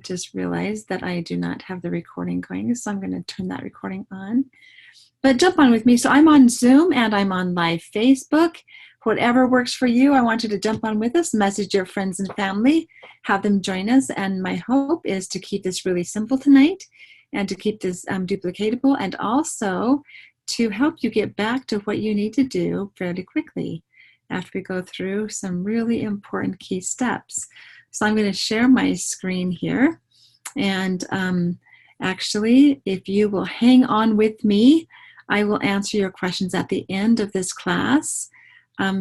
just realized that I do not have the recording going, so I'm going to turn that recording on. But jump on with me. So I'm on Zoom and I'm on live Facebook. Whatever works for you, I want you to jump on with us, message your friends and family, have them join us. And my hope is to keep this really simple tonight and to keep this duplicatable, and also to help you get back to what you need to do fairly quickly after we go through some really important key steps. So I'm going to share my screen here. And actually, if you will hang on with me, I will answer your questions at the end of this class.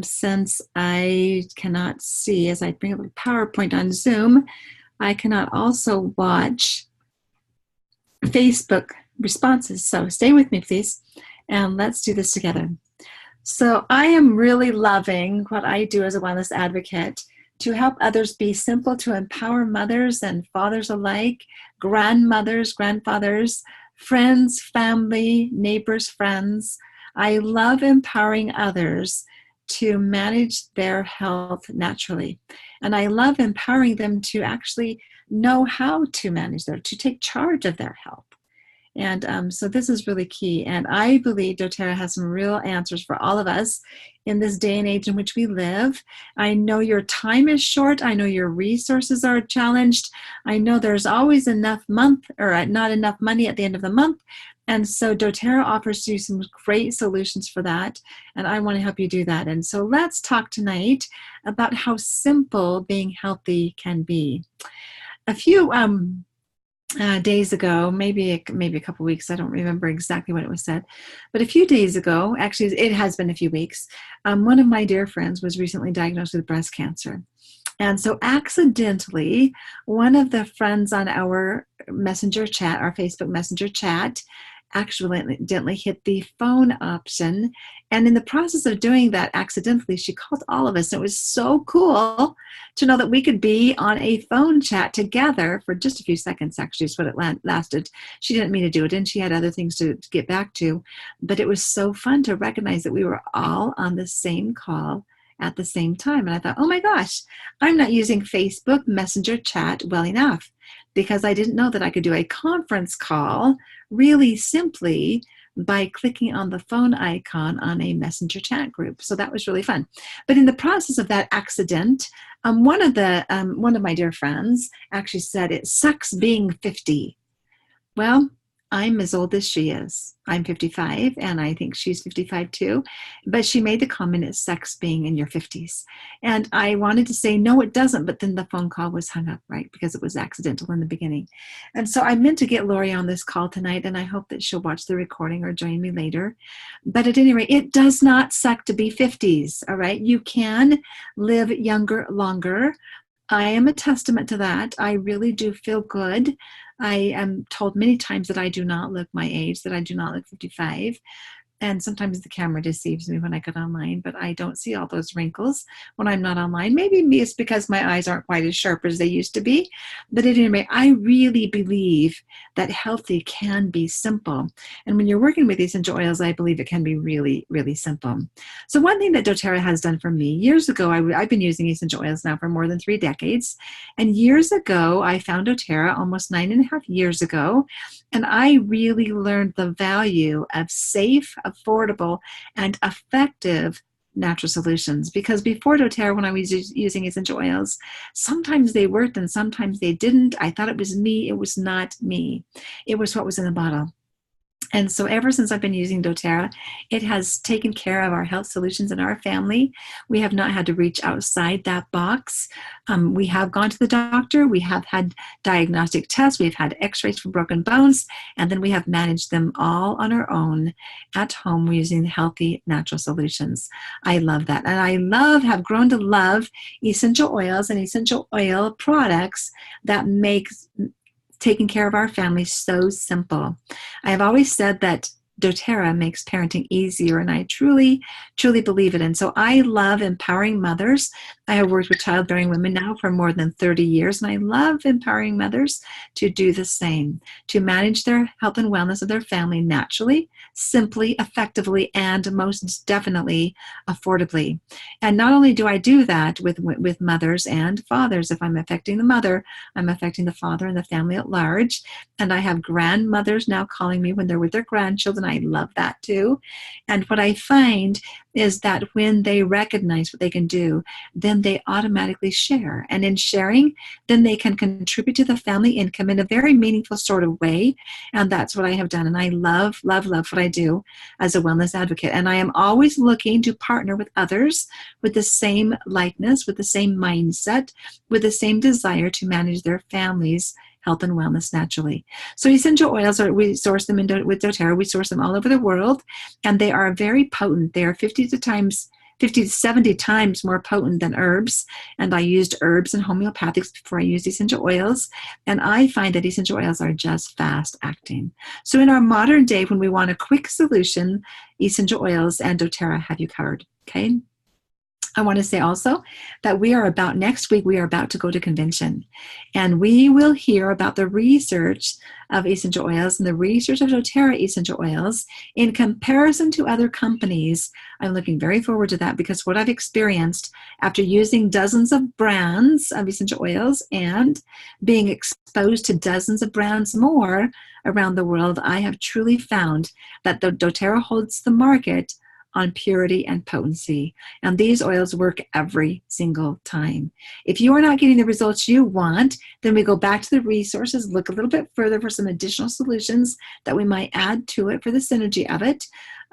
Since I cannot see, as I bring up a PowerPoint on Zoom, I cannot also watch Facebook responses. So stay with me, please, and let's do this together. So I am really loving what I do as a wellness advocate to help others be simple, to empower mothers and fathers alike, grandmothers, grandfathers, friends, family, neighbors, friends. I love empowering others to manage their health naturally. And I love empowering them to actually know how to manage to take charge of their health. And so this is really key. And I believe doTERRA has some real answers for all of us in this day and age in which we live. I know your time is short. I know your resources are challenged. I know there's always enough month or not enough money at the end of the month. And so doTERRA offers you some great solutions for that. And I want to help you do that. And so let's talk tonight about how simple being healthy can be. A few days ago, maybe a couple weeks, I don't remember exactly when it was said, but a few days ago, actually it has been a few weeks, one of my dear friends was recently diagnosed with breast cancer. And so accidentally, one of the friends on our messenger chat, our Facebook messenger chat, accidentally hit the phone option. And in the process of doing that, accidentally, she called all of us. And it was so cool to know that we could be on a phone chat together for just a few seconds, actually, is what it lasted. She didn't mean to do it, and she had other things to get back to. But it was so fun to recognize that we were all on the same call at the same time. And I thought, oh my gosh, I'm not using Facebook Messenger chat well enough, because I didn't know that I could do a conference call really simply by clicking on the phone icon on a messenger chat group. So that was really fun. But in the process of that accident, one of my dear friends actually said, "It sucks being 50. Well, I'm as old as she is. I'm 55, and I think she's 55 too. But she made the comment, "It sucks being in your 50s. And I wanted to say, no, it doesn't. But then the phone call was hung up, right? Because it was accidental in the beginning. And so I meant to get Lori on this call tonight, and I hope that she'll watch the recording or join me later. But at any rate, it does not suck to be 50s, all right? You can live younger, longer. I am a testament to that. I really do feel good. I am told many times that I do not look my age, that I do not look 55. And sometimes the camera deceives me when I get online, but I don't see all those wrinkles when I'm not online. Maybe it's because my eyes aren't quite as sharp as they used to be. But at any rate, I really believe that healthy can be simple. And when you're working with essential oils, I believe it can be really, really simple. So one thing that doTERRA has done for me, years ago, I've been using essential oils now for more than 3 decades. And years ago, I found doTERRA almost 9.5 years ago. And I really learned the value of safe, affordable, and effective natural solutions. Because before doTERRA, when I was using essential oils, sometimes they worked and sometimes they didn't. I thought it was me. It was not me. It was what was in the bottle. And so ever since I've been using doTERRA, it has taken care of our health solutions in our family. We have not had to reach outside that box. We have gone to the doctor. We have had diagnostic tests. We've had x-rays for broken bones. And then we have managed them all on our own at home using healthy natural solutions. I love that. And I have grown to love essential oils and essential oil products that make taking care of our family so simple. I have always said that doTERRA makes parenting easier, and I truly, truly believe it. And so I love empowering mothers. I have worked with childbearing women now for more than 30 years, and I love empowering mothers to do the same, to manage their health and wellness of their family naturally, simply, effectively, and most definitely affordably. And not only do I do that with mothers and fathers, if I'm affecting the mother, I'm affecting the father and the family at large. And I have grandmothers now calling me when they're with their grandchildren. I love that too. And what I find is that when they recognize what they can do, then they automatically share. And in sharing, then they can contribute to the family income in a very meaningful sort of way. And that's what I have done. And I love, love, love what I do as a wellness advocate. And I am always looking to partner with others with the same likeness, with the same mindset, with the same desire to manage their families' health and wellness naturally. So essential oils, we source them with doTERRA. We source them all over the world, and they are very potent. They are 50 to 70 times more potent than herbs. And I used herbs and homeopathics before I used essential oils. And I find that essential oils are just fast acting. So in our modern day, when we want a quick solution, essential oils and doTERRA have you covered. Okay. I want to say also that next week, we are about to go to convention, and we will hear about the research of essential oils and the research of doTERRA essential oils in comparison to other companies. I'm looking very forward to that, because what I've experienced after using dozens of brands of essential oils and being exposed to dozens of brands more around the world, I have truly found that the doTERRA holds the market on purity and potency. And these oils work every single time. If you are not getting the results you want, then we go back to the resources, look a little bit further for some additional solutions that we might add to it for the synergy of it.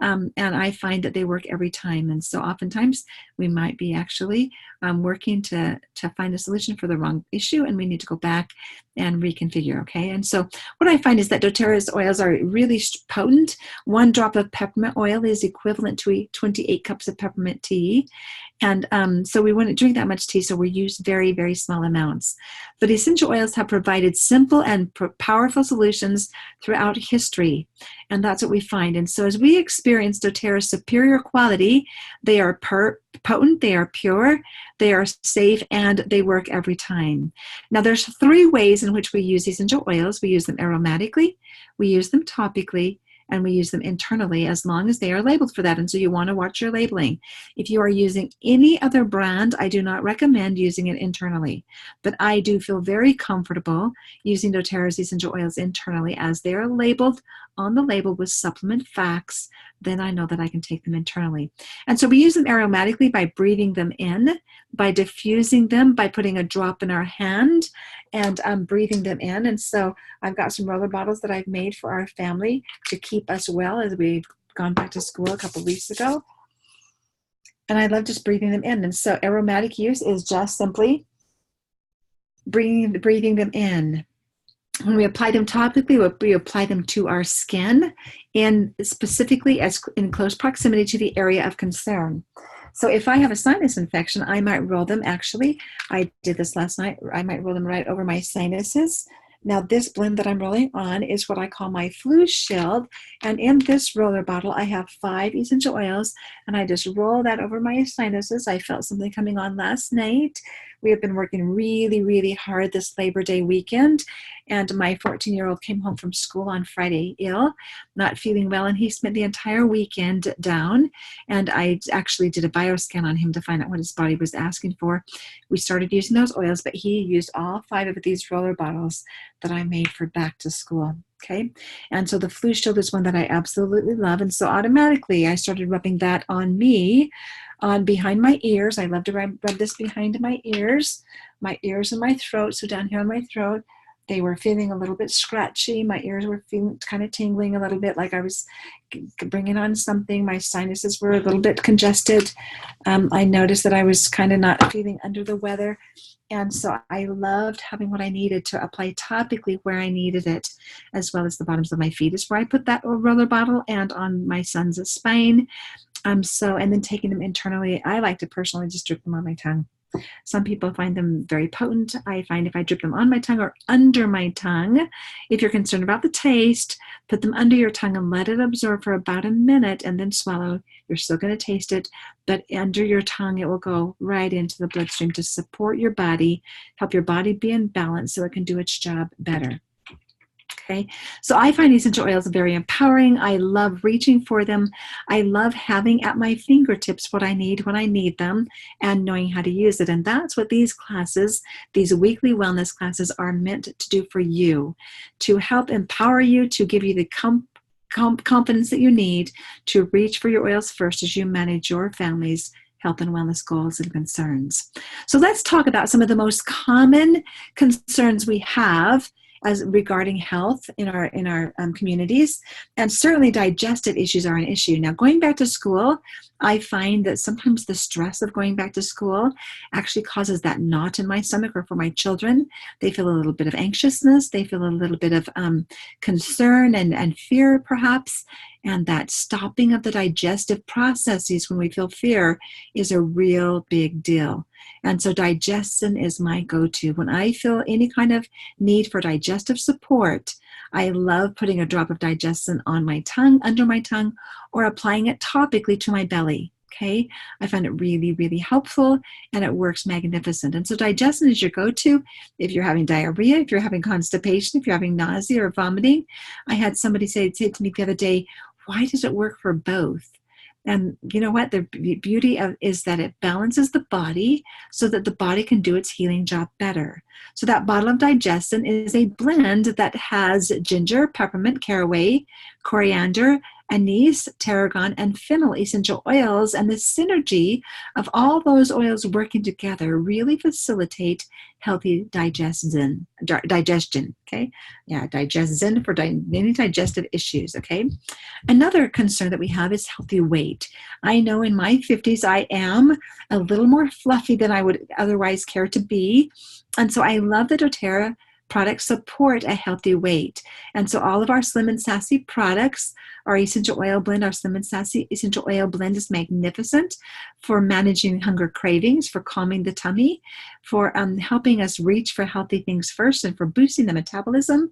And I find that they work every time. And so oftentimes we might be actually working to find a solution for the wrong issue, and we need to go back and reconfigure, okay? And so what I find is that doTERRA's oils are really potent. 1 drop of peppermint oil is equivalent to 28 cups of peppermint tea. And so we wouldn't drink that much tea, so we use very, very small amounts. But essential oils have provided simple and powerful solutions throughout history. And that's what we find. And so as we experience doTERRA's superior quality, they are potent, they are pure, they are safe, and they work every time. Now there's 3 ways in which we use essential oils. We use them aromatically, we use them topically, and we use them internally, as long as they are labeled for that. And so you want to watch your labeling. If you are using any other brand, I do not recommend using it internally. But I do feel very comfortable using doTERRA's essential oils internally, as they are labeled on the label with supplement facts. Then I know that I can take them internally. And so we use them aromatically by breathing them in, by diffusing them, by putting a drop in our hand and breathing them in. And so I've got some roller bottles that I've made for our family to keep us well as we've gone back to school a couple of weeks ago. And I love just breathing them in. And so aromatic use is just simply breathing them in. When we apply them topically, we apply them to our skin, and specifically in close proximity to the area of concern. So if I have a sinus infection, I might roll them. Actually, I did this last night. I might roll them right over my sinuses. Now this blend that I'm rolling on is what I call my flu shield. And in this roller bottle, I have 5 essential oils, and I just roll that over my sinuses. I felt something coming on last night. We have been working really, really hard this Labor Day weekend. And my 14-year-old came home from school on Friday ill, not feeling well, and he spent the entire weekend down. And I actually did a bioscan on him to find out what his body was asking for. We started using those oils, but he used all 5 of these roller bottles that I made for back to school. Okay, and so the flu shield is one that I absolutely love. And so automatically I started rubbing that on me, on behind my ears. I love to rub this behind my ears and my throat. So down here on my throat, they were feeling a little bit scratchy. My ears were feeling kind of tingling a little bit, like I was bringing on something. My sinuses were a little bit congested. I noticed that I was kind of not feeling under the weather. And so I loved having what I needed to apply topically where I needed it, as well as the bottoms of my feet is where I put that roller bottle, and on my son's spine. And then taking them internally, I like to personally just drip them on my tongue. Some people find them very potent. I find if I drip them on my tongue or under my tongue, if you're concerned about the taste, put them under your tongue and let it absorb for about a minute and then swallow. You're still going to taste it, but under your tongue, it will go right into the bloodstream to support your body, help your body be in balance so it can do its job better. Okay, so I find essential oils very empowering. I love reaching for them. I love having at my fingertips what I need when I need them and knowing how to use it. And that's what these classes, these weekly wellness classes, are meant to do for you, to help empower you, to give you the confidence that you need to reach for your oils first as you manage your family's health and wellness goals and concerns. So let's talk about some of the most common concerns we have as regarding health in our communities, and certainly digestive issues are an issue. Now, going back to school, I find that sometimes the stress of going back to school actually causes that knot in my stomach, or for my children, they feel a little bit of anxiousness, they feel a little bit of concern and fear perhaps, and that stopping of the digestive processes when we feel fear is a real big deal. And so digestion is my go-to. When I feel any kind of need for digestive support, I love putting a drop of digestion on my tongue, under my tongue, or applying it topically to my belly. Okay, I find it really, really helpful, and it works magnificent. And so digestion is your go-to if you're having diarrhea, if you're having constipation, if you're having nausea or vomiting. I had somebody say to me the other day, why does it work for both? And you know what? The beauty is that it balances the body so that the body can do its healing job better. So that bottle of digestion is a blend that has ginger, peppermint, caraway, coriander, anise, tarragon, and fennel essential oils. And the synergy of all those oils working together really facilitate healthy digestion. Okay? Yeah, digestion for any digestive issues. Okay? Another concern that we have is healthy weight. I know in my 50s, I am a little more fluffy than I would otherwise care to be. And so I love the doTERRA products support a healthy weight. And so all of our Slim and Sassy products, our essential oil blend, our Slim and Sassy essential oil blend is magnificent for managing hunger cravings, for calming the tummy, for helping us reach for healthy things first, and for boosting the metabolism,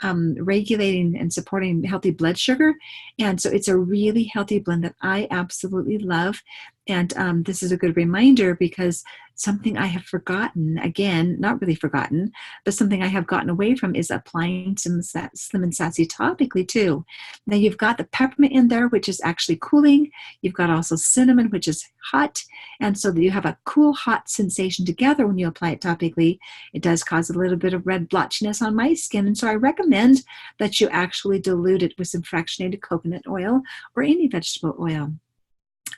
regulating and supporting healthy blood sugar. And so it's a really healthy blend that I absolutely love. And this is a good reminder, because something I have forgotten, again, not really forgotten, but something I have gotten away from is applying some Slim and Sassy topically too. Now you've got the peppermint in there, which is actually cooling. You've got also cinnamon, which is hot. And so that you have a cool, hot sensation together when you apply it topically. It does cause a little bit of red blotchiness on my skin. And so I recommend that you actually dilute it with some fractionated coconut oil or any vegetable oil.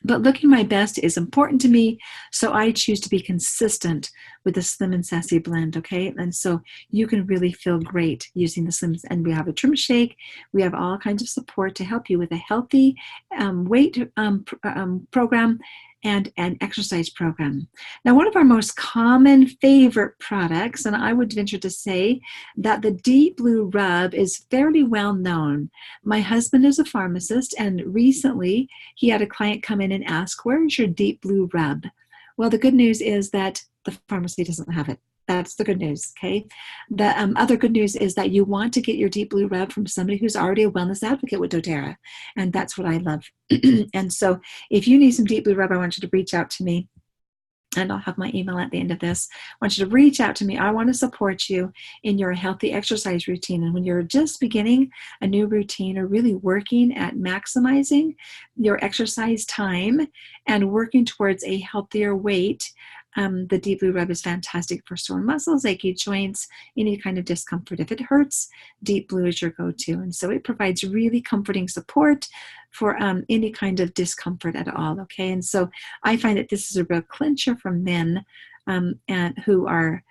But looking my best is important to me, so I choose to be consistent with the Slim and Sassy blend, okay? And so you can really feel great using the Slim, and we have a trim shake. We have all kinds of support to help you with a healthy weight program and an exercise program. Now, one of our most common favorite products, and I would venture to say that the Deep Blue Rub is fairly well known. My husband is a pharmacist, and recently he had a client come in and ask, where is your Deep Blue Rub? Well, the good news is that the pharmacy doesn't have it. That's the good news, okay? The other good news is that you want to get your Deep Blue Rub from somebody who's already a wellness advocate with doTERRA, and that's what I love. And so if you need some Deep Blue Rub, I want you to reach out to me, and I'll have my email at the end of this. I want you to reach out to me. I want to support you in your healthy exercise routine. And when you're just beginning a new routine, or really working at maximizing your exercise time and working towards a healthier weight, the Deep Blue Rub is fantastic for sore muscles, achy joints, any kind of discomfort. If it hurts, Deep Blue is your go-to. And so it provides really comforting support for any kind of discomfort at all, okay? And so I find that this is a real clincher for men and who are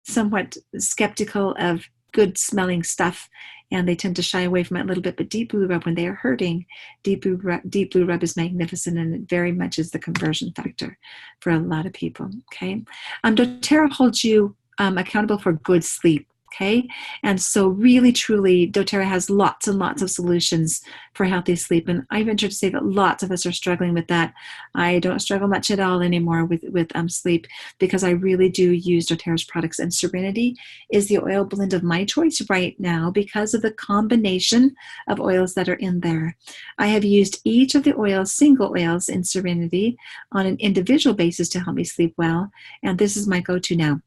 somewhat skeptical of good smelling stuff, and they tend to shy away from it a little bit. But Deep Blue Rub, when they are hurting, Deep Blue Rub is magnificent, and it very much is the conversion factor for a lot of people, okay? doTERRA holds you accountable for good sleep. Okay, and so really, truly, doTERRA has lots and lots of solutions for healthy sleep. And I venture to say that lots of us are struggling with that. I don't struggle much at all anymore with sleep because I really do use doTERRA's products. And Serenity is the oil blend of my choice right now because of the combination of oils that are in there. I have used each of the oils, single oils in Serenity, on an individual basis to help me sleep well. And this is my go-to now.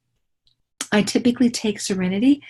I typically take Serenity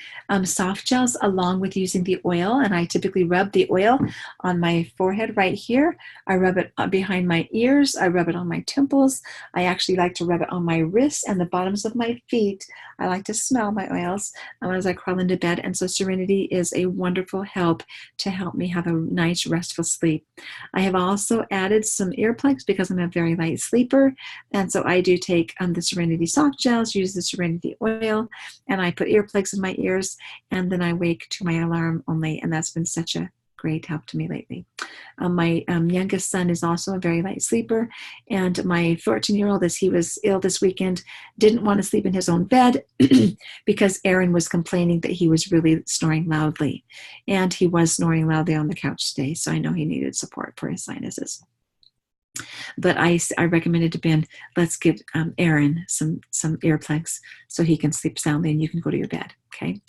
soft gels along with using the oil, and I typically rub the oil on my forehead right here. I rub it behind my ears. I rub it on my temples. I actually like to rub it on my wrists and the bottoms of my feet. I like to smell my oils as I crawl into bed, and so Serenity is a wonderful help to help me have a nice, restful sleep. I have also added some earplugs because I'm a very light sleeper, and so I do take the Serenity soft gels, use the Serenity oil, and I put earplugs in my ears, and then I wake to my alarm only, and that's been such a great help to me lately. My youngest son is also a very light sleeper, and my 14-year-old, as he was ill this weekend, didn't want to sleep in his own bed because Aaron was complaining that he was really snoring loudly, and he was snoring loudly on the couch today, so I know he needed support for his sinuses. But I recommended to Ben, let's give Aaron some earplugs so he can sleep soundly and you can go to your bed, okay?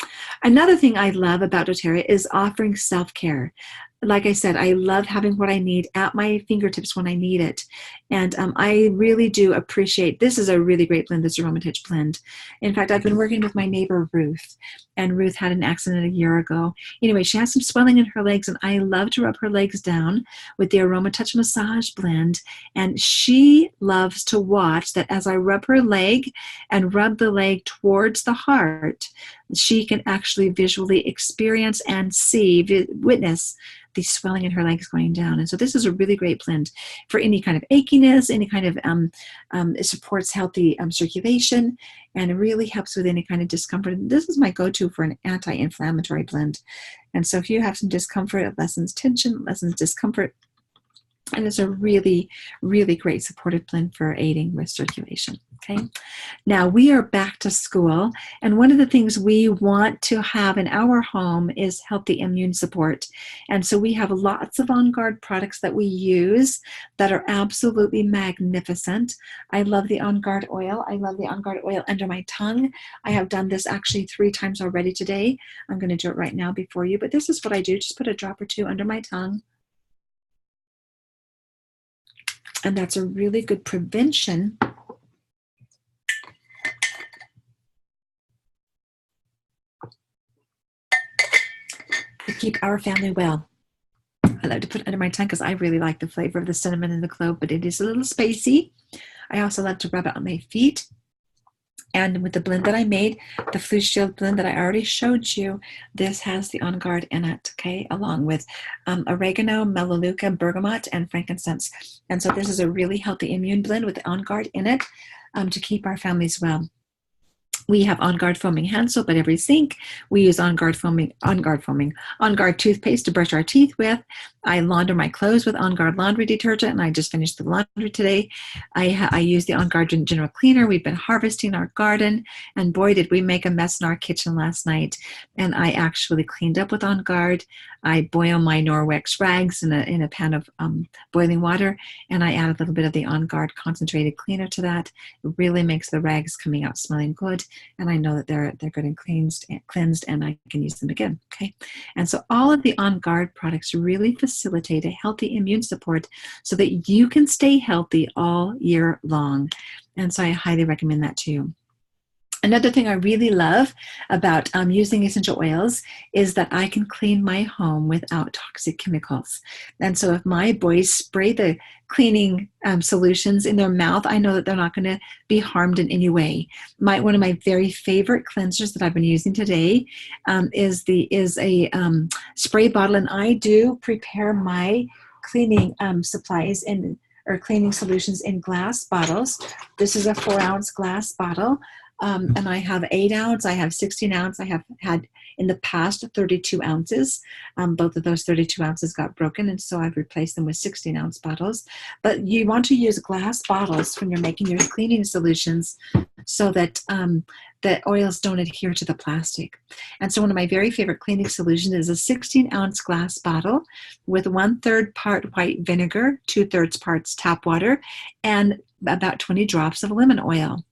Another thing I love about doTERRA is offering self-care. Like I said, I love having what I need at my fingertips when I need it. And I really do appreciate, this is a really great blend, this Aromatouch blend. In fact, I've been working with my neighbor, Ruth, and Ruth had an accident a year ago. Anyway, she has some swelling in her legs, and I love to rub her legs down with the Aromatouch Massage blend. And she loves to watch that as I rub her leg and rub the leg towards the heart, she can actually visually experience and see, witness the swelling in her legs going down. And so this is a really great blend for any kind of achiness, any kind of, it supports healthy circulation, and it really helps with any kind of discomfort. This is my go-to for an anti-inflammatory blend. And so if you have some discomfort, it lessens tension, it lessens discomfort, and it's a really, really great supportive blend for aiding with circulation. Okay. Now we are back to school, and one of the things we want to have in our home is healthy immune support. And so we have lots of On Guard products that we use that are absolutely magnificent. I love the On Guard oil. I love the On Guard oil under my tongue. I have done this actually 3 times already today. I'm going to do it right now before you, but this is what I do. Just put a drop or 2 under my tongue. And that's a really good prevention to keep our family well. I love to put it under my tongue because I really like the flavor of the cinnamon and the clove, but it is a little spicy. I also love to rub it on my feet. And with the blend that I made, the Flu Shield blend that I already showed you, this has the On Guard in it, okay, along with oregano, melaleuca, bergamot, and frankincense. And so this is a really healthy immune blend with the On Guard in it to keep our families well. We have On Guard foaming hand soap at every sink. We use On Guard toothpaste to brush our teeth with. I launder my clothes with On Guard laundry detergent, and I just finished the laundry today. I use the On Guard general cleaner. We've been harvesting our garden, and boy, did we make a mess in our kitchen last night. And I actually cleaned up with On Guard. I boil my Norwex rags in a pan of boiling water, and I add a little bit of the On Guard concentrated cleaner to that. It really makes the rags coming out smelling good, and I know that they're good and cleansed, and I can use them again. Okay, and so all of the On Guard products really facilitate a healthy immune support so that you can stay healthy all year long. And so I highly recommend that to you. Another thing I really love about using essential oils is that I can clean my home without toxic chemicals. And so if my boys spray the cleaning solutions in their mouth, I know that they're not going to be harmed in any way. One of my very favorite cleansers that I've been using today is a spray bottle, and I do prepare my cleaning supplies or cleaning solutions in glass bottles. This is a 4-ounce glass bottle. And I have 8 ounce, I have 16 ounce, I have had in the past 32 ounces. Both of those 32 ounces got broken, and so I've replaced them with 16 ounce bottles. But you want to use glass bottles when you're making your cleaning solutions so that the oils don't adhere to the plastic. And so one of my very favorite cleaning solutions is a 16-ounce glass bottle with 1/3 part white vinegar, 2/3 parts tap water, and about 20 drops of lemon oil.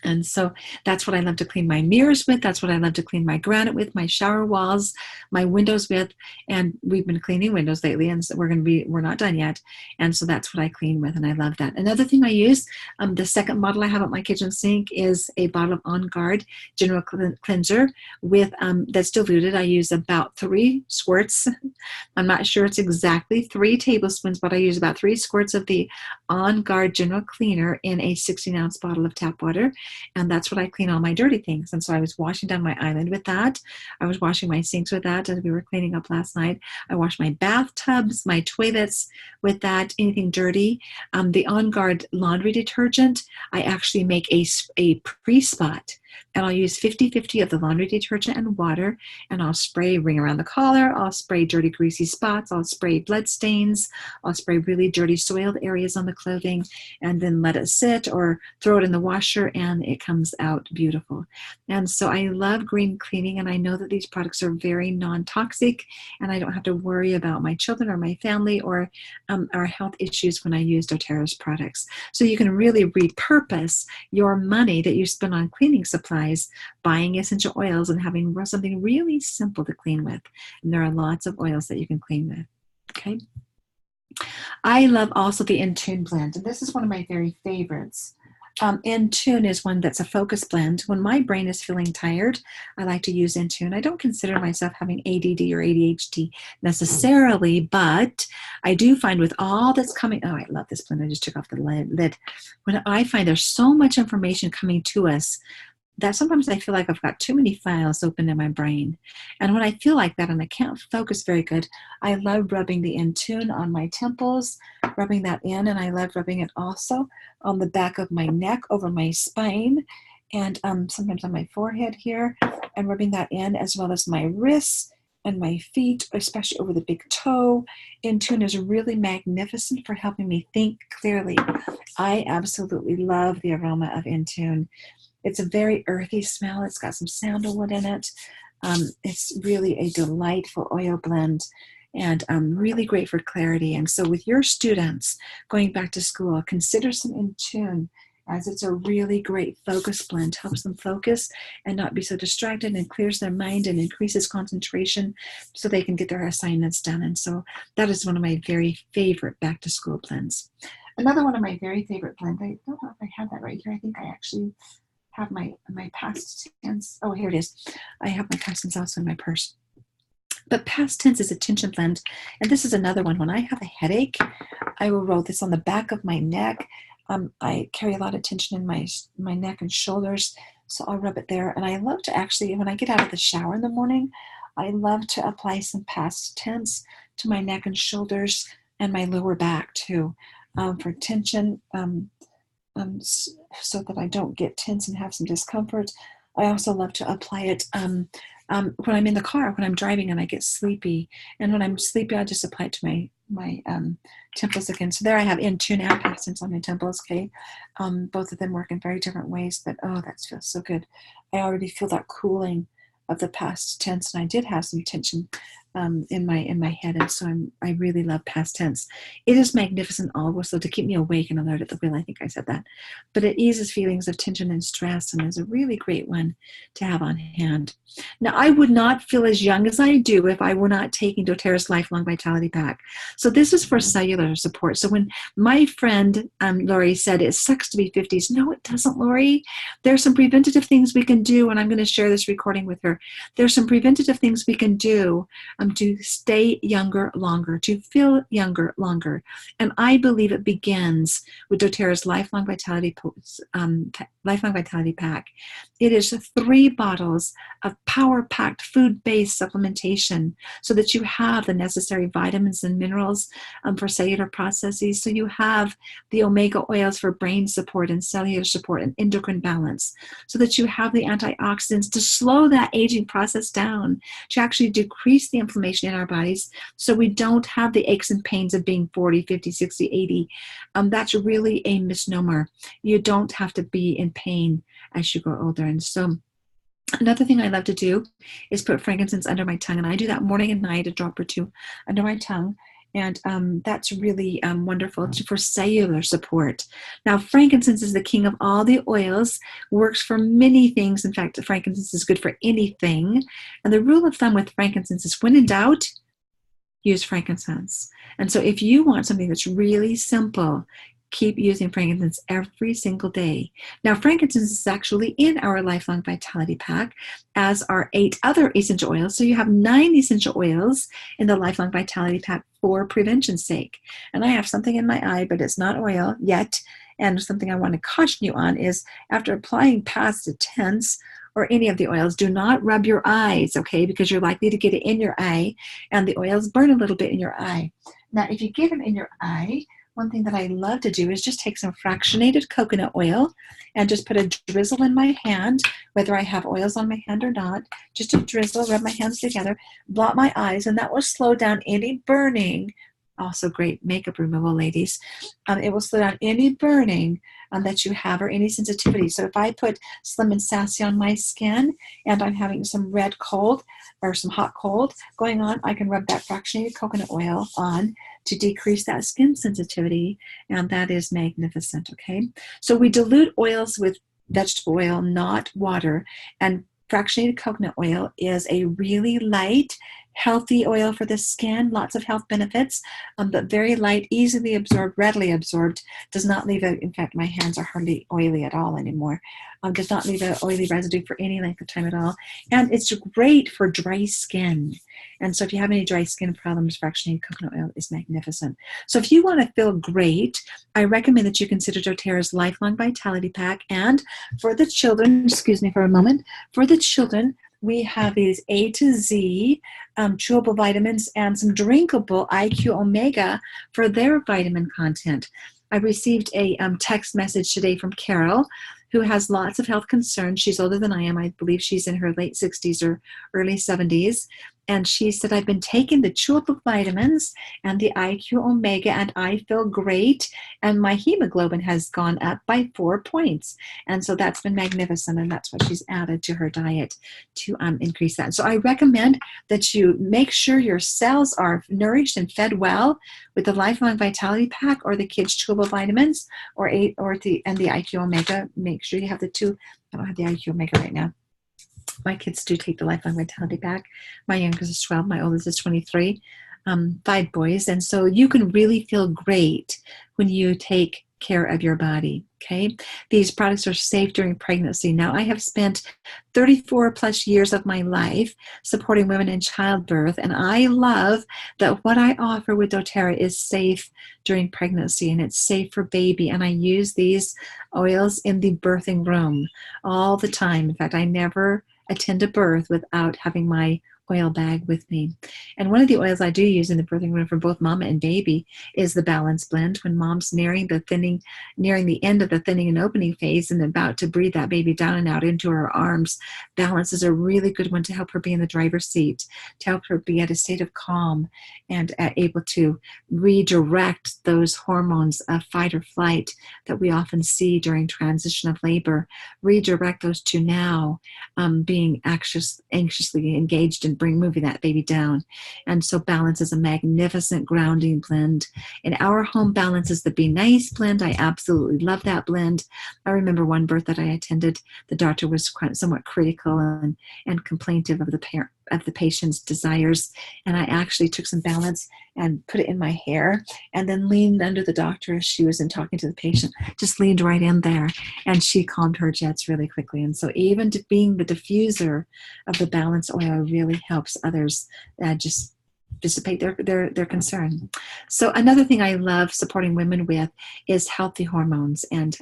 And so that's what I love to clean my mirrors with. That's what I love to clean my granite with, my shower walls, my windows with. And we've been cleaning windows lately, and so we're not done yet. And so that's what I clean with, and I love that. Another thing I use, the second bottle I have at my kitchen sink is a bottle of On Guard General Cleanser with that's diluted. I use about 3 squirts. I'm not sure it's exactly 3 tablespoons, but I use about 3 squirts of the On Guard General Cleaner in a 16-ounce bottle of tap water. And that's what I clean all my dirty things. And so I was washing down my island with that. I was washing my sinks with that as we were cleaning up last night. I washed my bathtubs, my toilets with that, anything dirty. The On Guard laundry detergent, I actually make a pre-spot. And I'll use 50-50 of the laundry detergent and water, and I'll spray ring around the collar, I'll spray dirty greasy spots, I'll spray blood stains, I'll spray really dirty soiled areas on the clothing, and then let it sit or throw it in the washer, and it comes out beautiful. And so I love green cleaning, and I know that these products are very non-toxic, and I don't have to worry about my children or my family or our health issues when I use doTERRA's products. So you can really repurpose your money that you spend on cleaning supplies, buying essential oils, and having something really simple to clean with. And there are lots of oils that you can clean with. Okay. I love also the Intune blend, and this is one of my very favorites. Intune is one that's a focus blend. When my brain is feeling tired, I like to use Intune. I don't consider myself having ADD or ADHD necessarily, but I do find with all that's coming, oh, I love this blend. I just took off the lid. When I find there's so much information coming to us that sometimes I feel like I've got too many files open in my brain. And when I feel like that and I can't focus very good, I love rubbing the Intune on my temples, rubbing that in, and I love rubbing it also on the back of my neck, over my spine, and sometimes on my forehead here, and rubbing that in, as well as my wrists and my feet, especially over the big toe. Intune is really magnificent for helping me think clearly. I absolutely love the aroma of Intune. It's a very earthy smell. It's got some sandalwood in it. It's really a delightful oil blend, and really great for clarity. And so with your students going back to school, consider some Intune, as it's a really great focus blend. Helps them focus and not be so distracted, and clears their mind and increases concentration so they can get their assignments done. And so that is one of my very favorite back to school blends. Another one of my very favorite blends, I don't know if I have that right here. I think I actually have my past tense. Oh, here it is. I have my past tense also in my purse. But past tense is a tension blend. And this is another one. When I have a headache, I will roll this on the back of my neck. I carry a lot of tension in my neck and shoulders, so I'll rub it there. And I love to actually, when I get out of the shower in the morning, I love to apply some past tense to my neck and shoulders and my lower back too, for tension, so that I don't get tense and have some discomfort. I also love to apply it when I'm in the car, when I'm driving and I get sleepy. And when I'm sleepy, I just apply it to my temples again. So there I have Intune and past tense on my temples, okay? Both of them work in very different ways, but oh, that feels so good. I already feel that cooling of the past tense, and I did have some tension in my head, and so I really love past tense. It is magnificent also to keep me awake and alert at the wheel. I think I said that, but it eases feelings of tension and stress, and is a really great one to have on hand. Now, I would not feel as young as I do if I were not taking doTERRA's Lifelong Vitality Pack. So this is for cellular support. So when my friend Lori said it sucks to be 50s, no, it doesn't, Lori. There's some preventative things we can do, and I'm going to share this recording with her. There's some preventative things we can do to stay younger longer, to feel younger longer. And I believe it begins with doTERRA's Lifelong Vitality Pack. It is 3 bottles of power-packed food-based supplementation so that you have the necessary vitamins and minerals for cellular processes. So you have the omega oils for brain support and cellular support and endocrine balance, so that you have the antioxidants to slow that aging process down, to actually decrease the inflammation in our bodies so we don't have the aches and pains of being 40, 50, 60, 80. That's really a misnomer. You don't have to be in pain as you grow older. And so another thing I love to do is put frankincense under my tongue, and I do that morning and night, a drop or two under my tongue. And that's really wonderful for cellular support. Now, frankincense is the king of all the oils, works for many things. In fact, frankincense is good for anything. And the rule of thumb with frankincense is when in doubt, use frankincense. And so if you want something that's really simple, keep using frankincense every single day. Now, frankincense is actually in our Lifelong Vitality Pack, as are 8 other essential oils. So you have 9 essential oils in the Lifelong Vitality Pack for prevention's sake. And I have something in my eye, but it's not oil yet. And something I want to caution you on is after applying past tense or any of the oils, do not rub your eyes, okay? Because you're likely to get it in your eye, and the oils burn a little bit in your eye. Now, if you get them in your eye, one thing that I love to do is just take some fractionated coconut oil and just put a drizzle in my hand, whether I have oils on my hand or not, just a drizzle, rub my hands together, blot my eyes, and that will slow down any burning. Also great makeup removal, ladies. It will slow down any burning that you have or any sensitivity. So if I put Slim and Sassy on my skin and I'm having some red cold or some hot cold going on, I can rub that fractionated coconut oil on to decrease that skin sensitivity, and that is magnificent, okay? So we dilute oils with vegetable oil, not water, and fractionated coconut oil is a really light, healthy oil for the skin, lots of health benefits, but very light, easily absorbed, readily absorbed, does not leave in fact, my hands are hardly oily at all anymore, does not leave an oily residue for any length of time at all, and it's great for dry skin. And so if you have any dry skin problems, fractionated coconut oil is magnificent. So if you want to feel great, I recommend that you consider doTERRA's Lifelong Vitality Pack. And for the children, excuse me for a moment, for the children, we have these A to Z chewable vitamins and some drinkable IQ Omega for their vitamin content. I received a text message today from Carol, who has lots of health concerns. She's older than I am. I believe she's in her late 60s or early 70s. And she said, I've been taking the chewable vitamins and the IQ Omega, and I feel great. And my hemoglobin has gone up by 4 points. And so that's been magnificent. And that's what she's added to her diet to increase that. So I recommend that you make sure your cells are nourished and fed well with the Lifelong Vitality Pack or the kids' chewable vitamins and the IQ Omega. Make sure you have the two. I don't have the IQ Omega right now. My kids do take the Lifelong Vitality Pack. My youngest is 12. My oldest is 23. 5 boys. And so you can really feel great when you take care of your body, okay? These products are safe during pregnancy. Now, I have spent 34 plus years of my life supporting women in childbirth, and I love that what I offer with doTERRA is safe during pregnancy, and it's safe for baby, and I use these oils in the birthing room all the time. In fact, I never attend a birth without having my oil bag with me. And one of the oils I do use in the birthing room for both mama and baby is the Balance Blend. When mom's nearing the end of the thinning and opening phase and about to breathe that baby down and out into her arms, Balance is a really good one to help her be in the driver's seat, to help her be at a state of calm and able to redirect those hormones of fight or flight that we often see during transition of labor, redirect those to now being anxiously engaged in moving that baby down. And so Balance is a magnificent grounding blend. In our home, Balance is the Be Nice blend. I absolutely love that blend. I remember one birth that I attended, the doctor was somewhat critical and complaintive of the patient's desires, and I actually took some Balance and put it in my hair and then leaned under the doctor as she was talking to the patient, just leaned right in there, and she calmed her jets really quickly. And so even being the diffuser of the Balance oil really helps others just dissipate their concern. So another thing I love supporting women with is healthy hormones and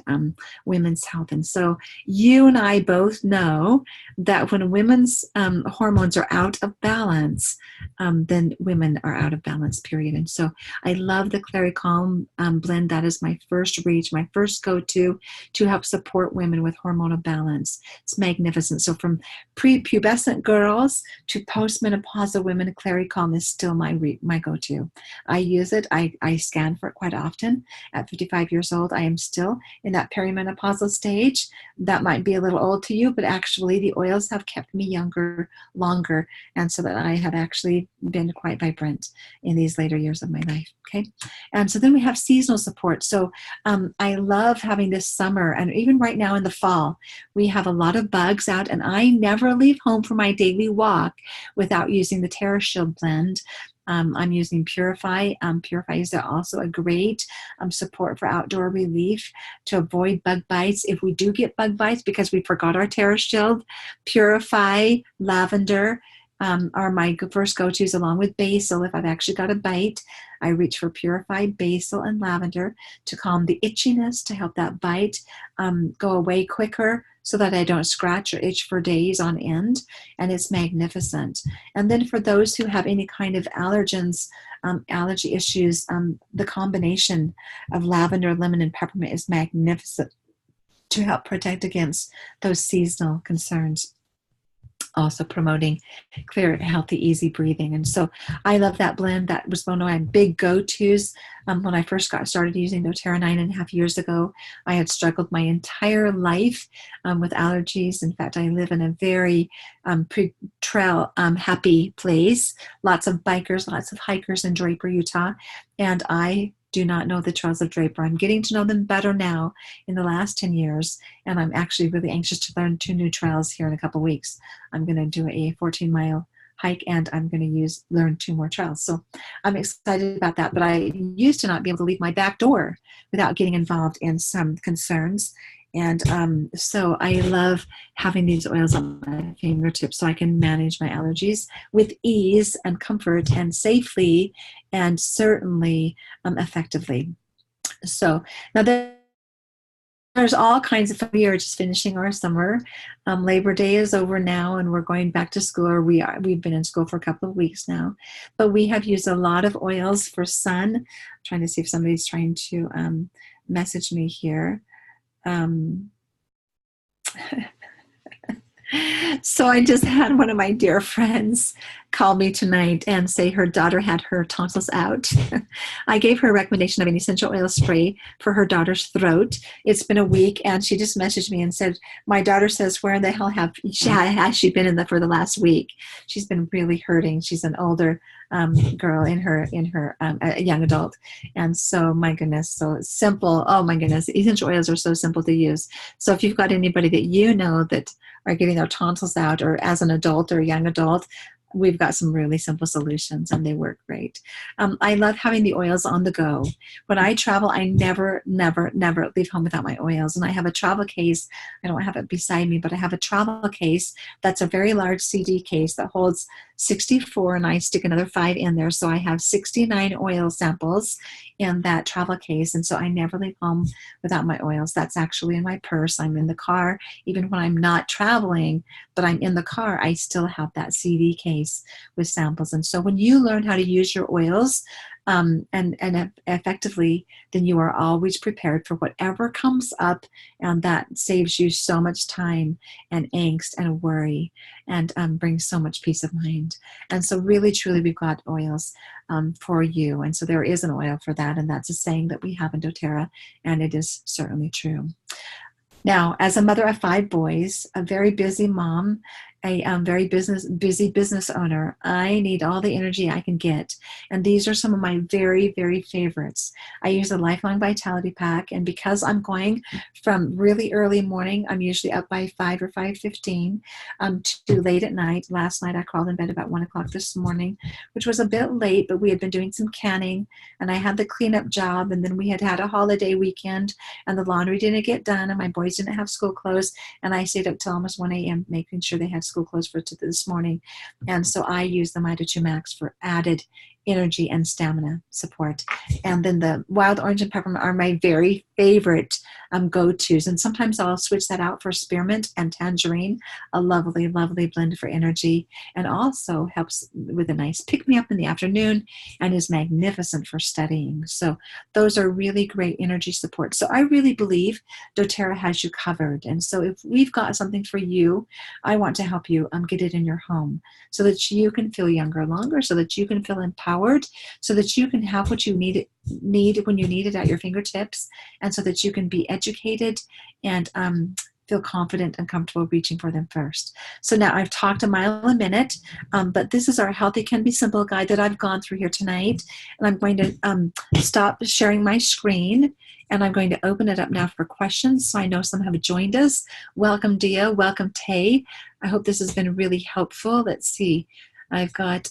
women's health. And so you and I both know that when women's hormones are out of balance, then women are out of balance, period. And so I love the Clary Calm blend. That is my first reach, my first go-to to help support women with hormonal balance. It's magnificent. So from prepubescent girls to postmenopausal women, Clary Calm is still my go-to. I use it. I scan for it quite often. At 55 years old, I am still in that perimenopausal stage. That might be a little old to you, but actually the oils have kept me younger longer, and so that I have actually been quite vibrant in these later years of my life. Okay, and so then we have seasonal support. So I love having this summer, and even right now in the fall, we have a lot of bugs out, and I never leave home for my daily walk without using the Terra Shield blend. I'm using Purify. Purify is also a great support for outdoor relief to avoid bug bites. If we do get bug bites because we forgot our Terra Shield, Purify, lavender are my first go-tos, along with basil. If I've actually got a bite, I reach for Purify, basil, and lavender to calm the itchiness, to help that bite go away quicker, so that I don't scratch or itch for days on end. And it's magnificent. And then for those who have any kind of allergens, allergy issues, the combination of lavender, lemon, and peppermint is magnificent to help protect against those seasonal concerns. Also promoting clear, healthy, easy breathing. And so I love that blend. That was one of my big go-tos when I first got started using doTERRA 9.5 years ago. I had struggled my entire life with allergies. In fact, I live in a very trail happy place. Lots of bikers, lots of hikers in Draper, Utah. And I do not know the trails of Draper. I'm getting to know them better now in the last 10 years, and I'm actually really anxious to learn 2 new trails here in a couple of weeks. I'm going to do a 14-mile hike, and I'm going to learn 2 more trails. So I'm excited about that, but I used to not be able to leave my back door without getting involved in some concerns. And so I love having these oils on my fingertips so I can manage my allergies with ease and comfort and safely and certainly effectively. So now there's all kinds of, we are just finishing our summer. Labor Day is over now, and we're going back to school, or we've been in school for a couple of weeks now. But we have used a lot of oils for sun. I'm trying to see if somebody's trying to message me here. So I just had one of my dear friends call me tonight and say her daughter had her tonsils out. I gave her a recommendation of an essential oil spray for her daughter's throat. It's been a week, and she just messaged me and said, my daughter says, where in the hell has she been for the last week? She's been really hurting. She's an older girl in her a young adult. And so, my goodness, so simple. Oh my goodness, essential oils are so simple to use. So if you've got anybody that you know that are getting their tonsils out, or as an adult or a young adult, we've got some really simple solutions, and they work great. I love having the oils on the go. When I travel, I never leave home without my oils. And I have a travel case. I don't have it beside me, but I have a travel case that's a very large CD case that holds 64, and I stick another 5 in there. So I have 69 oil samples in that travel case. And so I never leave home without my oils. That's actually in my purse. I'm in the car. Even when I'm not traveling, but I'm in the car, I still have that CD case with samples. And so when you learn how to use your oils and effectively, then you are always prepared for whatever comes up, and that saves you so much time and angst and worry, and brings so much peace of mind. And so really, truly, we've got oils for you. And so there is an oil for that, and that's a saying that we have in doTERRA, and it is certainly true. Now, as a mother of 5 boys, a very busy mom, a very busy business owner, I need all the energy I can get. And these are some of my very, very favorites. I use a Lifelong Vitality Pack, and because I'm going from really early morning, I'm usually up by 5 or 5:15 to late at night. Last night I crawled in bed about 1 o'clock this morning, which was a bit late, but we had been doing some canning, and I had the cleanup job, and then we had a holiday weekend, and the laundry didn't get done, and my boys didn't have school clothes, and I stayed up till almost 1 a.m. making sure they had school clothes for this morning. And so I use the Mido 2 Max for added energy and stamina support. And then the wild orange and peppermint are my very favorite go-tos. And sometimes I'll switch that out for spearmint and tangerine, a lovely, lovely blend for energy, and also helps with a nice pick-me-up in the afternoon and is magnificent for studying. So those are really great energy support. So I really believe doTERRA has you covered. And so if we've got something for you, I want to help you get it in your home so that you can feel younger longer, so that you can feel empowered, so that you can have what you need when you need it at your fingertips, and so that you can be educated and feel confident and comfortable reaching for them first. So now I've talked a mile a minute, but this is our Healthy Can Be Simple guide that I've gone through here tonight. And I'm going to stop sharing my screen, and I'm going to open it up now for questions. So I know some have joined us. Welcome, Dia. Welcome, Tay. I hope this has been really helpful. Let's see. I've got...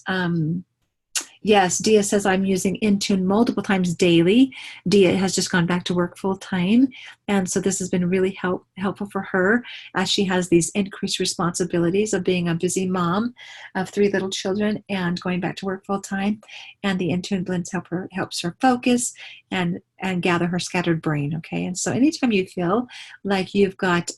yes, Dia says I'm using Intune multiple times daily. Dia has just gone back to work full time. And so this has been really helpful for her as she has these increased responsibilities of being a busy mom of 3 little children and going back to work full time. And the Intune blends helps her focus and gather her scattered brain, okay? And so anytime you feel like you've got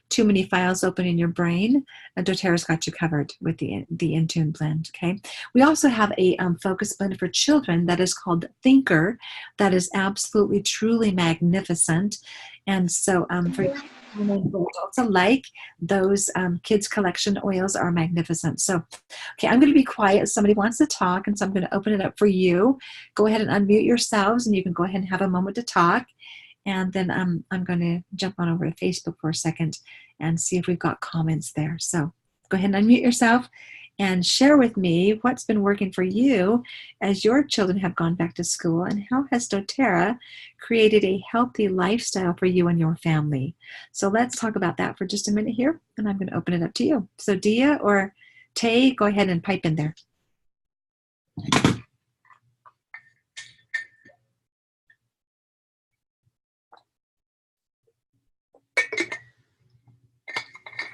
too many files open in your brain, doTERRA's got you covered with the Intune blend, okay? We also have a focus blend for children that is called Thinker, that is absolutely, truly magnificent. And so for adults alike, those kids collection oils are magnificent. So, okay, I'm going to be quiet. Somebody wants to talk, and so I'm going to open it up for you. Go ahead and unmute yourselves, and you can go ahead and have a moment to talk. And then I'm going to jump on over to Facebook for a second and see if we've got comments there. So go ahead and unmute yourself and share with me what's been working for you as your children have gone back to school, and how has doTERRA created a healthy lifestyle for you and your family. So let's talk about that for just a minute here, and I'm going to open it up to you. So Dia or Tay, go ahead and pipe in there.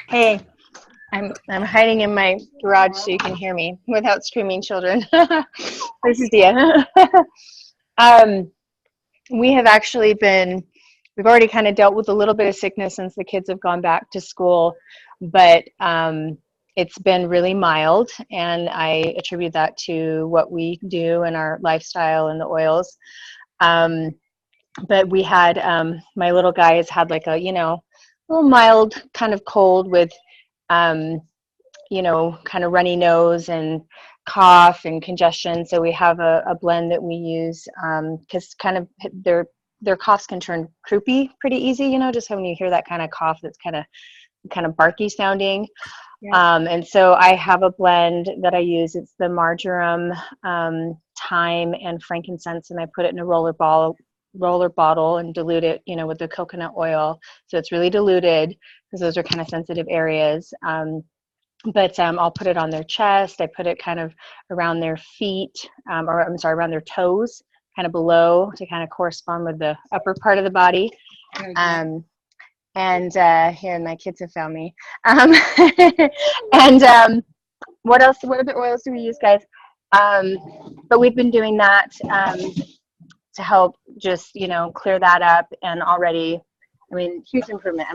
Hey, I'm hiding in my garage so you can hear me without screaming children. This is Dia. We have actually we've already kind of dealt with a little bit of sickness since the kids have gone back to school, but it's been really mild, and I attribute that to what we do and our lifestyle and the oils. But we had, my little guy has had like a, little mild kind of cold with, kind of runny nose and cough and congestion. So we have a blend that we use because kind of their coughs can turn croupy pretty easy, just when you hear that kind of cough that's kind of barky sounding. Yeah. And so I have a blend that I use. It's the marjoram, thyme, and frankincense, and I put it in a roller bottle and dilute it, with the coconut oil. So it's really diluted because those are kind of sensitive areas. But I'll put it on their chest. I put it kind of around their feet, around their toes, kind of below to kind of correspond with the upper part of the body. And here, my kids have found me. And what else? What other oils do we use, guys? But we've been doing that to help just, clear that up. And already, huge improvement.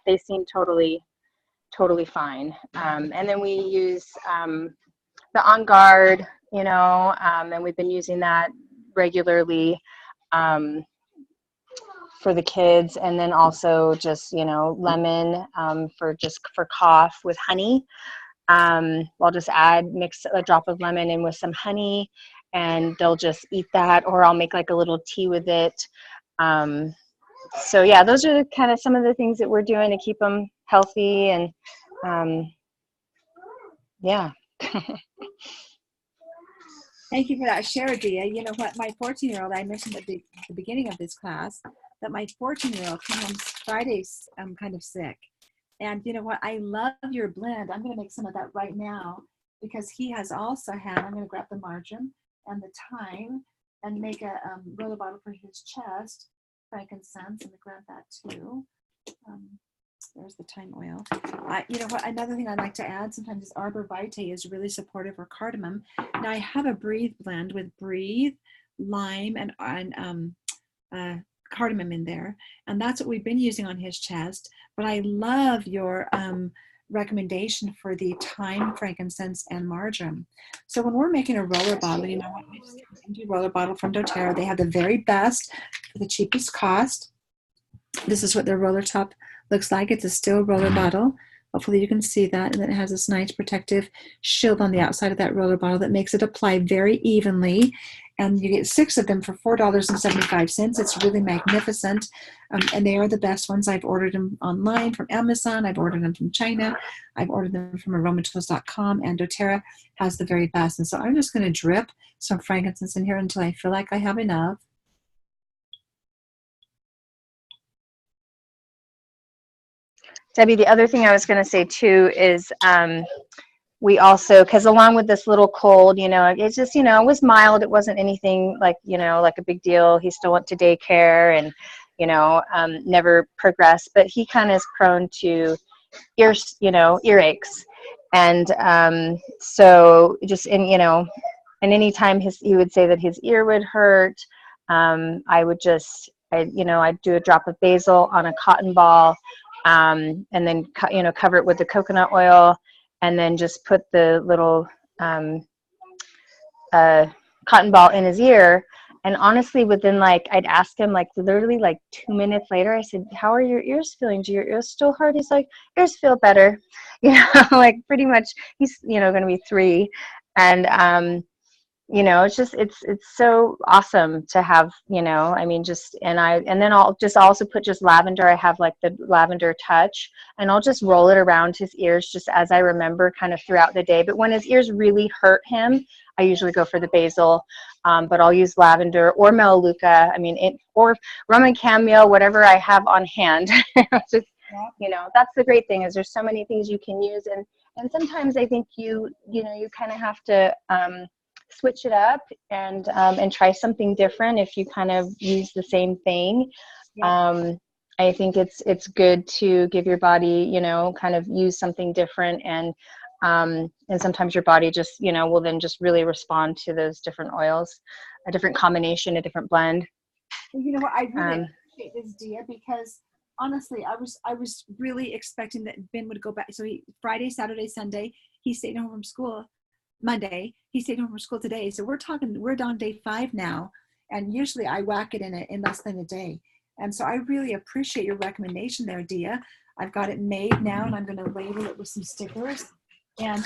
They seem totally fine. And then we use the On Guard, and we've been using that regularly for the kids. And then also just, lemon for cough with honey. I'll just mix a drop of lemon in with some honey, and they'll just eat that, or I'll make like a little tea with it. So yeah, those are kind of some of the things that we're doing to keep them healthy. And yeah. Thank you for that share, Dia. You know what, my 14-year-old, I mentioned at the beginning of this class that my 14-year-old came home Fridays kind of sick. And you know what, I love your blend. I'm going to make some of that right now because he has also had, I'm going to grab the marjoram and the thyme and make a roller bottle for his chest, frankincense, and grab that too. There's the thyme oil. You know what? Another thing I'd like to add sometimes is arbor vitae is really supportive, or cardamom. Now I have a Breathe blend with Breathe, lime, and cardamom in there, and that's what we've been using on his chest. But I love your recommendation for the thyme, frankincense, and marjoram. So when we're making a roller bottle, you know what? We just get an empty roller bottle from doTERRA. They have the very best for the cheapest cost. This is what their roller top looks like. It's a steel roller bottle. Hopefully you can see that. And then it has this nice protective shield on the outside of that roller bottle that makes it apply very evenly. And you get 6 of them for $4.75. It's really magnificent. And they are the best ones. I've ordered them online from Amazon. I've ordered them from China. I've ordered them from aromatools.com. And doTERRA has the very best. And so I'm just going to drip some frankincense in here until I feel like I have enough. Debbie, the other thing I was going to say too is we also, because along with this little cold, you know, it's just, you know, it was mild. It wasn't anything like, you know, like a big deal. He still went to daycare and, you know, never progressed, but he kind of is prone to earaches. And so just in, you know, and anytime he would say that his ear would hurt, I would just, I'd do a drop of basil on a cotton ball. And then, cover it with the coconut oil, and then just put the little cotton ball in his ear. And honestly, within I'd ask him literally 2 minutes later, I said, "How are your ears feeling? Do your ears still hurt?" He's like, "Ears feel better." Pretty much he's, going to be 3. And, it's just, it's so awesome to have, and then I'll just also put just lavender. I have the lavender touch, and I'll just roll it around his ears just as I remember kind of throughout the day. But when his ears really hurt him, I usually go for the basil, but I'll use lavender or melaleuca. Or Roman chamomile, whatever I have on hand. Just, that's the great thing is there's so many things you can use. And sometimes I think you kind of have to, switch it up and try something different if you kind of use the same thing. Yeah. I think it's good to give your body, kind of use something different, and sometimes your body just, will then just really respond to those different oils, a different combination, a different blend. You know what, I really appreciate this, Dia, because honestly, I was really expecting that Ben would go back. So Friday, Saturday, Sunday, he stayed home from school. Monday, he stayed home from school today. So we're on day 5 now. And usually I whack it in less than a day. And so I really appreciate your recommendation there, Dia. I've got it made now, and I'm going to label it with some stickers and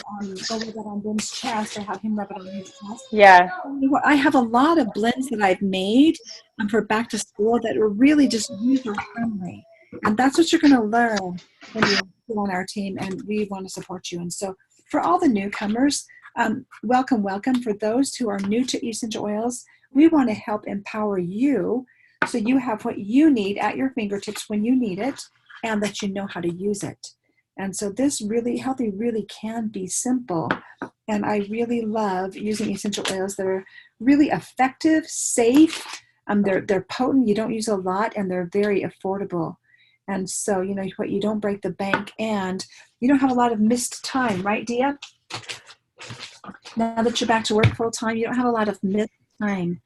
go with that on Ben's chest, or have him rub it on his chest. Yeah. I have a lot of blends that I've made for back to school that are really just user friendly. And that's what you're going to learn when you're on our team, and we want to support you. And so for all the newcomers, welcome. For those who are new to essential oils, we want to help empower you so you have what you need at your fingertips when you need it, and that you know how to use it. And so this really healthy really can be simple. And I really love using essential oils that are really effective, safe. They're potent. You don't use a lot, and they're very affordable. And so, you don't break the bank, and you don't have a lot of missed time, right, Dia? Now that you're back to work full time, you don't have a lot of missed time.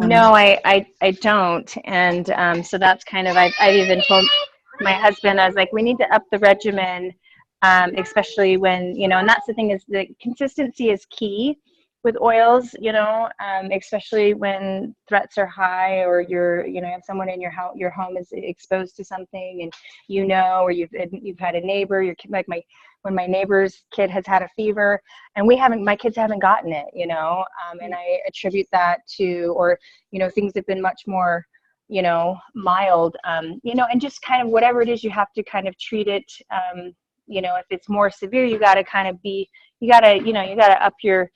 No, I don't. And so that's kind of, I've even told my husband, I was like, we need to up the regimen, especially when, and that's the thing, is the consistency is key with oils, especially when threats are high, or you have someone in your home is exposed to something, and or you've had a neighbor, when my neighbor's kid has had a fever, and my kids haven't gotten it, and I attribute that to, or things have been much more mild, and just kind of whatever it is, you have to kind of treat it, if it's more severe, you got to up your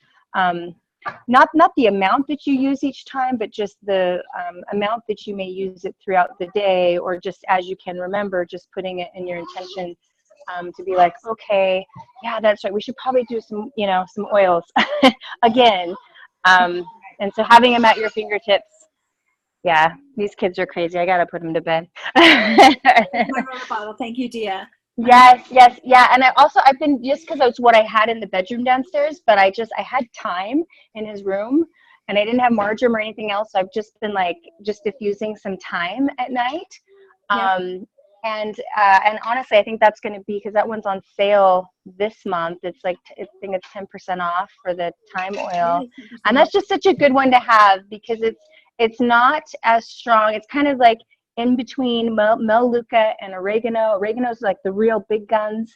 not the amount that you use each time, but just the amount that you may use it throughout the day, or just as you can remember, just putting it in your intention, to be like, okay, yeah, that's right, we should probably do some oils again, and so having them at your fingertips, Yeah, these kids are crazy. I gotta put them to bed. My water bottle. Thank you, Dia. Yes, yes, yeah. And I've been, just because it's what I had in the bedroom downstairs, but I had time in his room and I didn't have marjoram or anything else. So I've just been like just diffusing some thyme at night. Yep. And honestly, I think that's going to be, because that one's on sale this month. It's like, I think it's 10% off for the thyme oil. Yes, And 10% off. that's just such a good one to have, because it's not as strong. It's kind of like in between Melaleuca and oregano. Oregano is like the real big guns.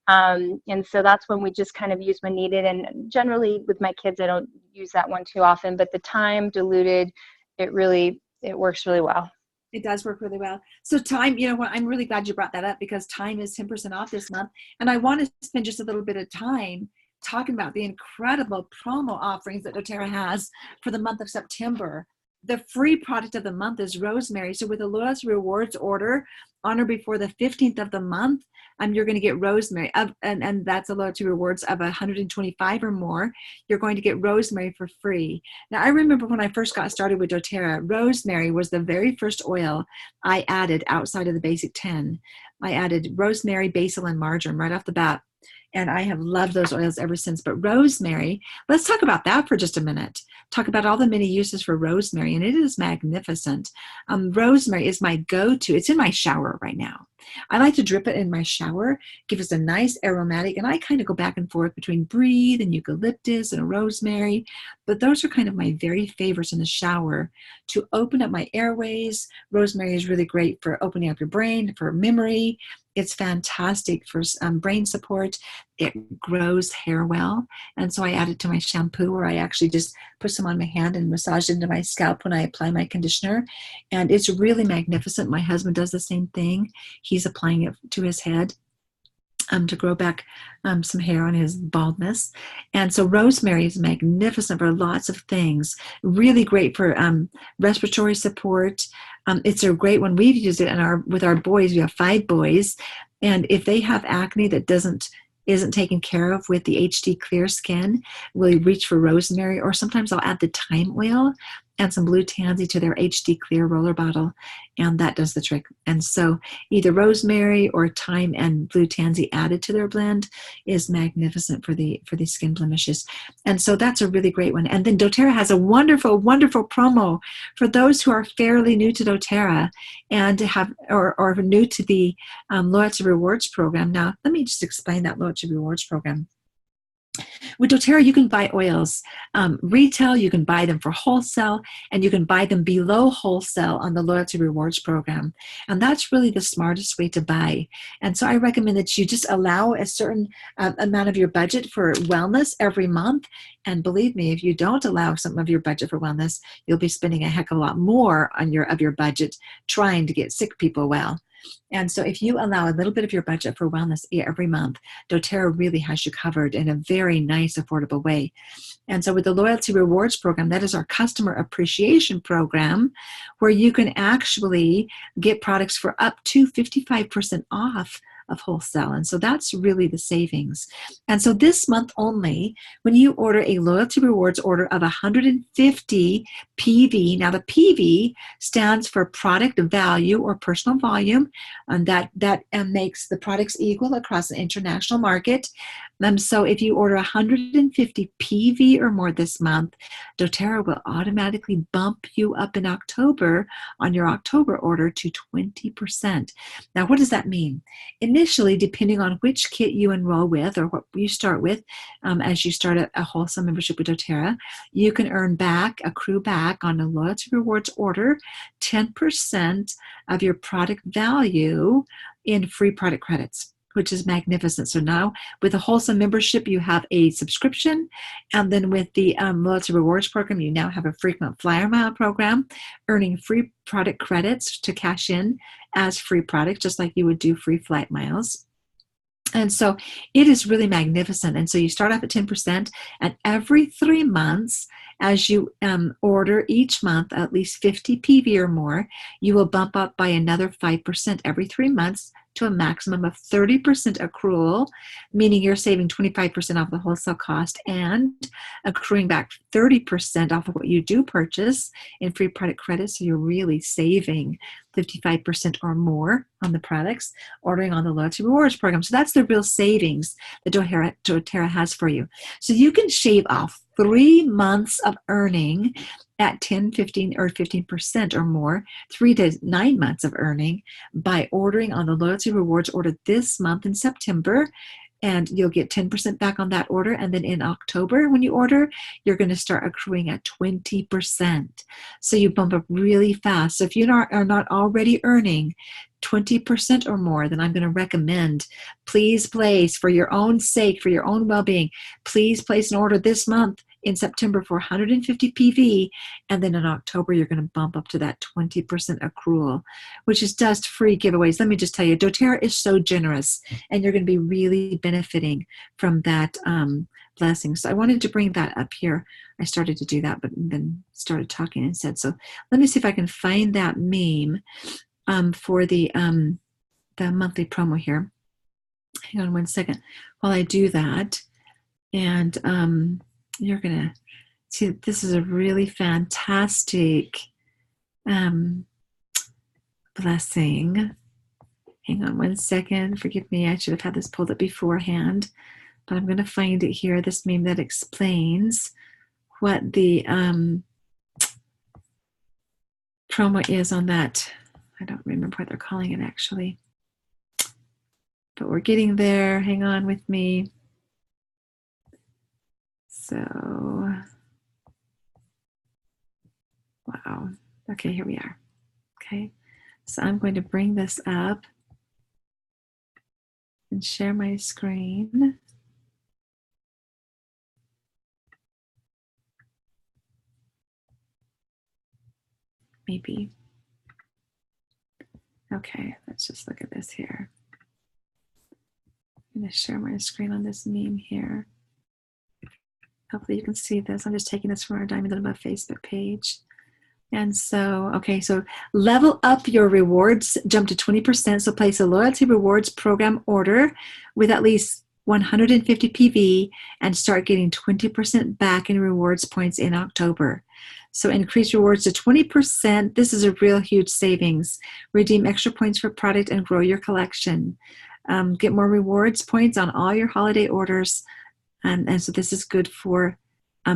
And so that's when we just kind of use when needed. And generally with my kids, I don't use that one too often, but the thyme diluted, it works really well. It does work really well. So thyme, you know what, I'm really glad you brought that up, because thyme is 10% off this month. And I want to spend just a little bit of time talking about the incredible promo offerings that doTERRA has for the month of September. The free product of the month is rosemary. So with a loyalty rewards order on or before the 15th of the month, you're going to get rosemary, and that's a loyalty rewards of 125 or more. You're going to get rosemary for free. Now, I remember when I first got started with doTERRA, rosemary was the very first oil I added outside of the basic 10. I added rosemary, basil, and marjoram right off the bat. And I have loved those oils ever since. But rosemary, let's talk about that for just a minute. Talk about all the many uses for rosemary, and it is magnificent. Rosemary is my go-to. It's in my shower right now. I like to drip it in my shower, give us a nice aromatic, and I kind of go back and forth between breathe and eucalyptus and rosemary, but those are kind of my very favorites in the shower to open up my airways. Rosemary is really great for opening up your brain, for memory. It's fantastic for brain support. It grows hair well. And so I add it to my shampoo, or I actually just put some on my hand and massage it into my scalp when I apply my conditioner. And it's really magnificent. My husband does the same thing. He's applying it to his head to grow back some hair on his baldness. And so rosemary is magnificent for lots of things. Really great for respiratory support. It's a great one. We've used it with our boys. We have 5 boys. And if they have acne that isn't taken care of with the HD Clear Skin, we'll reach for rosemary, or sometimes I'll add the thyme oil and some blue tansy to their HD Clear roller bottle, and that does the trick. And so either rosemary or thyme and blue tansy added to their blend is magnificent for the skin blemishes. And so that's a really great one. And then doTERRA has a wonderful, wonderful promo for those who are fairly new to doTERRA and have or new to the Loyalty Rewards program. Now, let me just explain that Loyalty Rewards program. With doTERRA, you can buy oils retail, you can buy them for wholesale, and you can buy them below wholesale on the Loyalty Rewards program. And that's really the smartest way to buy. And so I recommend that you just allow a certain amount of your budget for wellness every month. And believe me, if you don't allow some of your budget for wellness, you'll be spending a heck of a lot more of your budget trying to get sick people well. And so if you allow a little bit of your budget for wellness every month, doTERRA really has you covered in a very nice, affordable way. And so with the Loyalty Rewards program, that is our customer appreciation program, where you can actually get products for up to 55% off of wholesale. And so that's really the savings. And so this month only, when you order a Loyalty Rewards order of 150 PV, now the PV stands for product value or personal volume, and that makes the products equal across the international market. So if you order 150 PV or more this month, doTERRA will automatically bump you up in October on your October order to 20%. Now, what does that mean? Initially, depending on which kit you enroll with or what you start with, as you start a wholesale membership with doTERRA, you can accrue back on a Loyalty Rewards order 10% of your product value in free product credits, which is magnificent. So now with a wholesome membership, you have a subscription. And then with the Loyalty Rewards program, you now have a frequent flyer mile program, earning free product credits to cash in as free products, just like you would do free flight miles. And so it is really magnificent. And so you start off at 10%, and every 3 months, as you order each month at least 50 PV or more, you will bump up by another 5% every 3 months to a maximum of 30% accrual, meaning you're saving 25% off the wholesale cost and accruing back 30% off of what you do purchase in free product credits. So you're really saving 55% or more on the products, ordering on the Loyalty Rewards program. So that's the real savings that doTERRA has for you. So you can shave off 3 months of earning at 10, 15, or 15% or more, 3 to 9 months of earning by ordering on the Loyalty Rewards order this month in September. And you'll get 10% back on that order. And then in October, when you order, you're going to start accruing at 20%. So you bump up really fast. So if you are not already earning 20% or more, then I'm going to recommend, please place, for your own sake, for your own well-being, please place an order this month in September for 150 PV, and then in October you're going to bump up to that 20% accrual, which is just free giveaways. Let me just tell you, doTERRA is so generous, and you're going to be really benefiting from that blessing. So I wanted to bring that up here. I started to do that, but then started talking instead. So let me see if I can find that meme for the monthly promo here. Hang on one second while I do that. And you're going to see that this is a really fantastic blessing. Hang on one second. Forgive me. I should have had this pulled up beforehand, but I'm going to find it here, this meme that explains what the promo is on that. I don't remember what they're calling it actually, but we're getting there. Hang on with me. So, wow. Okay, here we are. Okay, so I'm going to bring this up and share my screen. Maybe. Okay, let's just look at this here. I'm going to share my screen on this meme here. Hopefully you can see this. I'm just taking this from our Diamond and Above Facebook page. And so, okay, so level up your rewards, jump to 20%. So place a Loyalty Rewards program order with at least 150 PV and start getting 20% back in rewards points in October. So increase rewards to 20%. This is a real huge savings. Redeem extra points for product and grow your collection. Get more rewards points on all your holiday orders. And so this is good for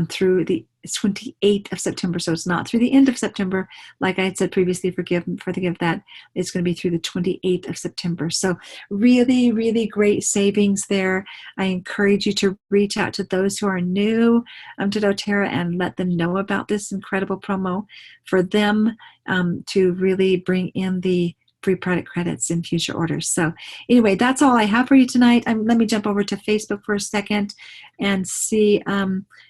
through the 28th of September. So it's not through the end of September. Like I had said previously, for the gift that it's going to be through the 28th of September. So really, really great savings there. I encourage you to reach out to those who are new to doTERRA and let them know about this incredible promo for them to really bring in the free product credits in future orders. So anyway, that's all I have for you tonight. Let me jump over to Facebook for a second and see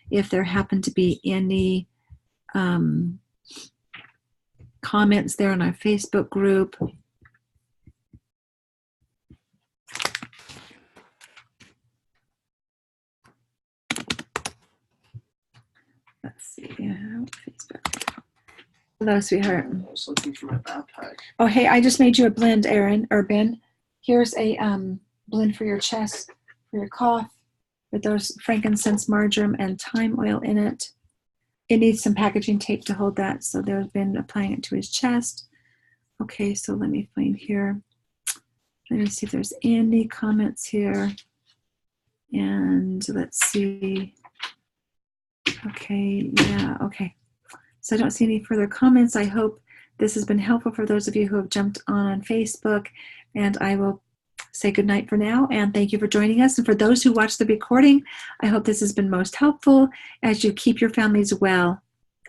if there happen to be any comments there on our Facebook group. Let's see. Facebook. Hello, sweetheart. I was looking for my backpack. Oh, hey, I just made you a blend, Aaron, or Ben. Here's a blend for your chest, for your cough, with those frankincense, marjoram, and thyme oil in it. It needs some packaging tape to hold that, so there's been applying it to his chest. Okay, so let me find here. Let me see if there's any comments here. And let's see. Okay, yeah, okay. So I don't see any further comments. I hope this has been helpful for those of you who have jumped on Facebook. And I will say goodnight for now. And thank you for joining us. And for those who watch the recording, I hope this has been most helpful as you keep your families well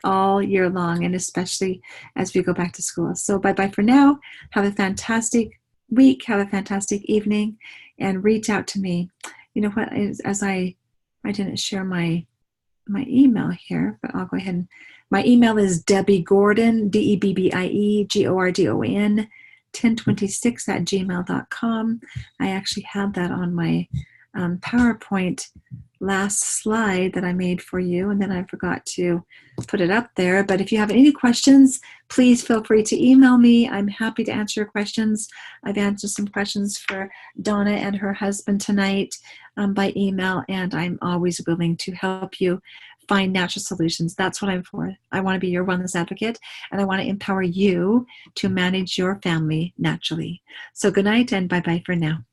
all year long, and especially as we go back to school. So bye-bye for now. Have a fantastic week. Have a fantastic evening. And reach out to me. You know what? As I didn't share my email here, but I'll go ahead and my email is Debbie Gordon, DebbieGordon 1026 @gmail.com. I actually had that on my PowerPoint last slide that I made for you, and then I forgot to put it up there. But if you have any questions, please feel free to email me. I'm happy to answer your questions. I've answered some questions for Donna and her husband tonight by email, and I'm always willing to help you find natural solutions. That's what I'm for. I want to be your wellness advocate, and I want to empower you to manage your family naturally. So good night and bye-bye for now.